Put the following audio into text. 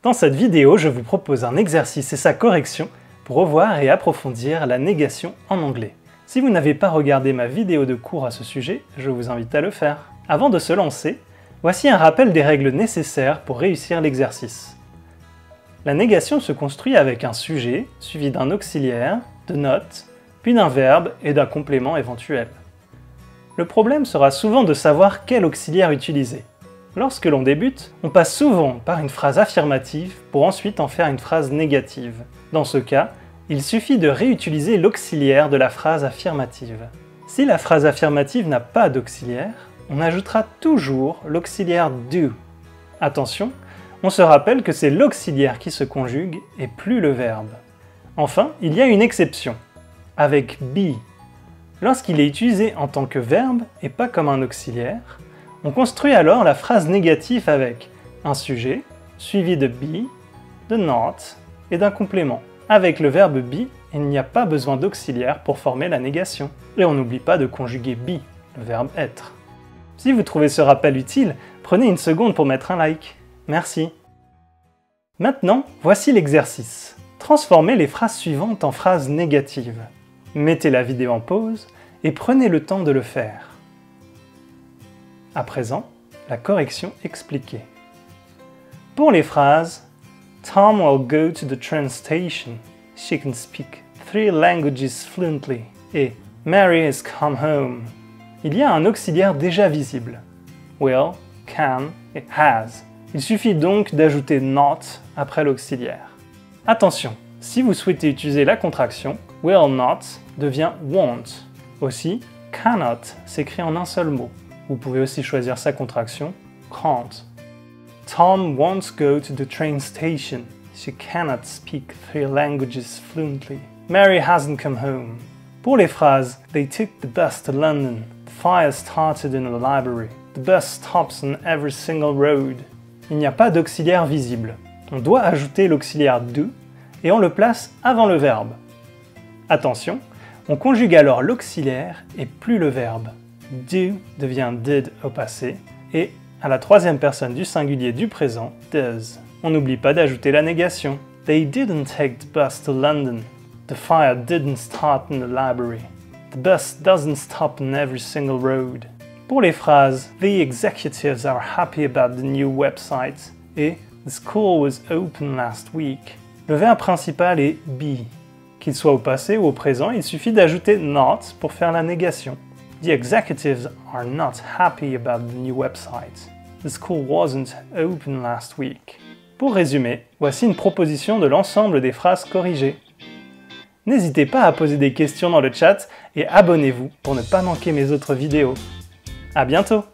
Dans cette vidéo, je vous propose un exercice et sa correction pour revoir et approfondir la négation en anglais. Si vous n'avez pas regardé ma vidéo de cours à ce sujet, je vous invite à le faire. Avant de se lancer, voici un rappel des règles nécessaires pour réussir l'exercice. La négation se construit avec un sujet, suivi d'un auxiliaire, de notes, puis d'un verbe et d'un complément éventuel. Le problème sera souvent de savoir quel auxiliaire utiliser. Lorsque l'on débute, on passe souvent par une phrase affirmative pour ensuite en faire une phrase négative. Dans ce cas, il suffit de réutiliser l'auxiliaire de la phrase affirmative. Si la phrase affirmative n'a pas d'auxiliaire, on ajoutera toujours l'auxiliaire do. Attention, on se rappelle que c'est l'auxiliaire qui se conjugue et plus le verbe. Enfin, il y a une exception, avec be. Lorsqu'il est utilisé en tant que verbe et pas comme un auxiliaire, on construit alors la phrase négative avec un sujet, suivi de be, de not et d'un complément. Avec le verbe be, il n'y a pas besoin d'auxiliaire pour former la négation. Et on n'oublie pas de conjuguer be, le verbe être. Si vous trouvez ce rappel utile, prenez une seconde pour mettre un like. Merci. Maintenant, voici l'exercice. Transformez les phrases suivantes en phrases négatives. Mettez la vidéo en pause et prenez le temps de le faire. À présent, la correction expliquée. Pour les phrases Tom will go to the train station. She can speak 3 languages fluently. Et Mary has come home. Il y a un auxiliaire déjà visible. Will, can et has. Il suffit donc d'ajouter not après l'auxiliaire. Attention, si vous souhaitez utiliser la contraction, will not devient won't. Aussi, cannot s'écrit en un seul mot. Vous pouvez aussi choisir sa contraction, can't. Tom won't go to the train station. She cannot speak 3 languages fluently. Mary hasn't come home. Pour les phrases They took the bus to London. The fire started in the library. The bus stops on every single road. Il n'y a pas d'auxiliaire visible. On doit ajouter l'auxiliaire do et on le place avant le verbe. Attention, on conjugue alors l'auxiliaire et plus le verbe. Do devient did au passé et à la troisième personne du singulier du présent, does. On n'oublie pas d'ajouter la négation. They didn't take the bus to London. The fire didn't start in the library. The bus doesn't stop on every single road. Pour les phrases The executives are happy about the new website et The school was open last week, le verbe principal est be. Qu'il soit au passé ou au présent, il suffit d'ajouter not pour faire la négation. The executives are not happy about the new website. The school wasn't open last week. Pour résumer, voici une proposition de l'ensemble des phrases corrigées. N'hésitez pas à poser des questions dans le chat et abonnez-vous pour ne pas manquer mes autres vidéos. À bientôt!